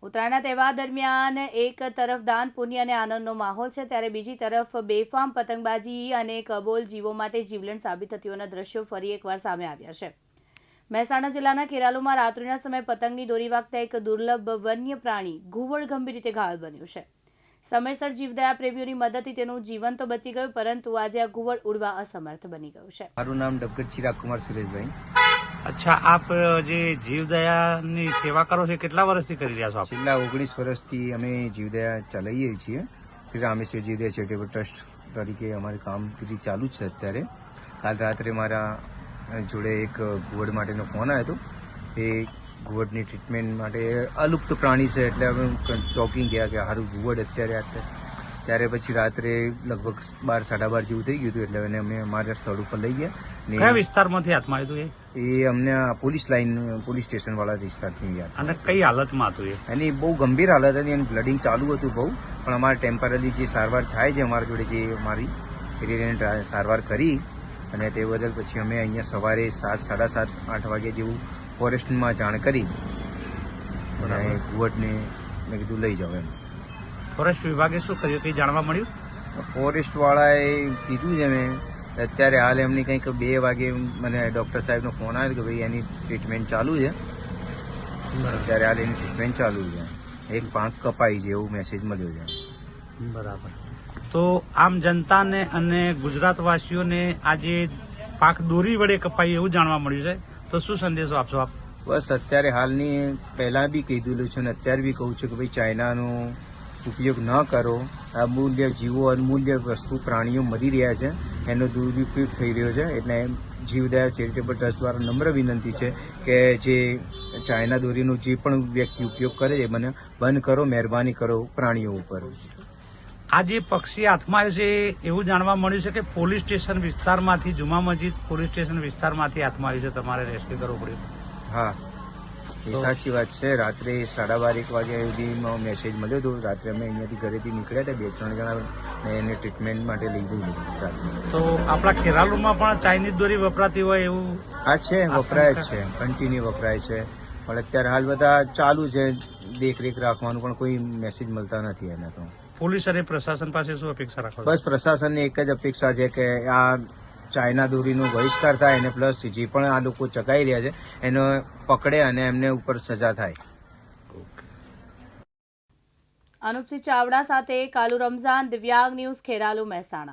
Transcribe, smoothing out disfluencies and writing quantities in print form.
ઉત્તરાયણના તહેવાર દરમિયાન એક તરફ દાન પુણ્ય અને આનંદનો માહોલ છે, ત્યારે બીજી તરફ બેફામ પતંગબાજી અને કબોલ જીવો માટે જીવલેણ સાબિત થતીઓના દ્રશ્યો ફરી એકવાર સામે આવ્યા છે। મહેસાણા જિલ્લાના ખેરાલુમાં રાત્રિના સમયે પતંગની દોરી વાગતા એક દુર્લભ વન્ય પ્રાણી ઘુવડ ગંભીર રીતે ઘાયલ બન્યું છે। સમયસર જીવદયા પ્રેમીઓની મદદથી તેનું જીવન તો બચી ગયું, પરંતુ આજે આ ઘુવડ ઉડવા અસમર્થ બની ગયું છે। મારું નામ ડબગર ચિરાગ કુમાર સુરેશભાઈ। અચ્છા, આપ જે જીવદયાની સેવા કરો છો કેટલા વર્ષથી કરી રહ્યા છો આપ? છેલ્લા 19 વર્ષથી અમે જીવદયા ચલાવીએ છીએ। શ્રી રામેશ્વર જીવદયા ચેરિટેબલ ટ્રસ્ટ તરીકે અમારી કામગીરી ચાલુ છે। અત્યારે કાલ રાત્રે મારા જોડે એક ઘુવડ માટેનો ફોન આવ્યો હતો। એ ઘુવડની ટ્રીટમેન્ટ માટે અલુપ્ત પ્રાણી છે, એટલે અમે ચોંકી ગયા કે સારું ઘુવડ અત્યારે ત્યારે પછી રાત્રે લગભગ 12 સાડા 12 જેવું થઈ ગયું હતું, એટલે અમે અમારા સ્થળ ઉપર લઈ ગયા। કયા વિસ્તારમાંથી હાથમાં આવ્યું હતું એ અમને પોલીસ સ્ટેશન વાળા વિસ્તારથી ગયા। અને કઈ હાલતમાં હતું એની બહુ ગંભીર હાલત હતી, એનું બ્લડિંગ ચાલુ હતું બહુ, પણ અમારે ટેમ્પરરી જે સારવાર થાય છે અમારા જોડે, જે અમારી એને સારવાર કરી અને તે બદલ પછી અમે અહીંયા સવારે 7, સાડા 7, 8 વાગ્યા જેવું ફોરેસ્ટમાં જાણ કરી અને ઘુવડને મેં કીધું લઈ જાઓ એમ। ફોરેસ્ટ વિભાગે શું કર્યું, કંઈ જાણવા મળ્યું? ફોરેસ્ટ વાળાએ કીધું છે મેં અત્યારે હાલ એમની કંઈક 2 વાગે મને ડૉક્ટર સાહેબનો ફોન આવ્યો કે ભાઈ એની ટ્રીટમેન્ટ ચાલુ છે। અત્યારે હાલ એની ટ્રીટમેન્ટ ચાલુ છે, એક પાંખ કપાઈ છે એવું મેસેજ મળ્યો છે। બરાબર। તો આમ જનતાને અને ગુજરાતવાસીઓને આજે પાંખ દોરી વડે કપાઈ એવું જાણવા મળ્યું છે, તો શું સંદેશો આપશો આપ? બસ અત્યારે હાલની પહેલાં બી કીધેલું છે અને અત્યારે બી કહું છું કે ભાઈ ચાઇનાનો ઉપયોગ ન કરો। અમૂલ્ય જીવો, અમૂલ્ય વસ્તુ, પ્રાણીઓ મરી રહ્યા છે, એનો દુરુપયોગ થઈ રહ્યો છે। એટલે જીવદયા ચેરિટેબલ ટ્રસ્ટ દ્વારા નમ્ર વિનંતી છે કે જે ચાઇના દોરીનો જે પણ વ્યક્તિ ઉપયોગ કરે છે મને બંધ કરો, મહેરબાની કરો પ્રાણીઓ ઉપર। આ જે પક્ષી હાથમાં આવ્યું છે એવું જાણવા મળ્યું છે કે પોલીસ સ્ટેશન વિસ્તારમાંથી, જુમા મસ્જિદ પોલીસ સ્ટેશન વિસ્તારમાંથી હાથમાં આવ્યું છે, તમારે રેસ્ક્યુ કરવું પડ્યું? હા, એ સાચી વાત છે। રાત્રે 12:30, 1 વાગ્યા સુધીમાં મેસેજ મળ્યો હતો। રાત્રે અમે અહીંયાથી ઘરેથી નીકળ્યા હતા 2-3 જણા, એને ટ્રીટમેન્ટ માટે લઈ ગયું। તો આપણા ખેરાલુમાં પણ ચાઇનીઝ દોરી વપરાતી હોય એવું? હા છે, વપરાય જ છે, કન્ટિન્યુ વપરાય છે, પણ અત્યારે હાલ બધા ચાલુ છે દેખરેખ રાખવાનું, પણ કોઈ મેસેજ મળતા નથી એના। તો પોલીસ અને પ્રશાસન પાસે શું અપેક્ષા રાખો? બસ પ્રશાસનની એક જ અપેક્ષા છે કે આ ચાઇના દોરીનો બહિષ્કાર થાય અને પ્લસ જે પણ આ લોકો ચકાઈ રહ્યા છે એને પકડે અને એમને ઉપર સજા થાય। અનુપસિંહ ચાવડા સાથે કાલુ રમઝાન, દિવ્યાંગ ન્યૂઝ, ખેરાલુ, મહેસાણા।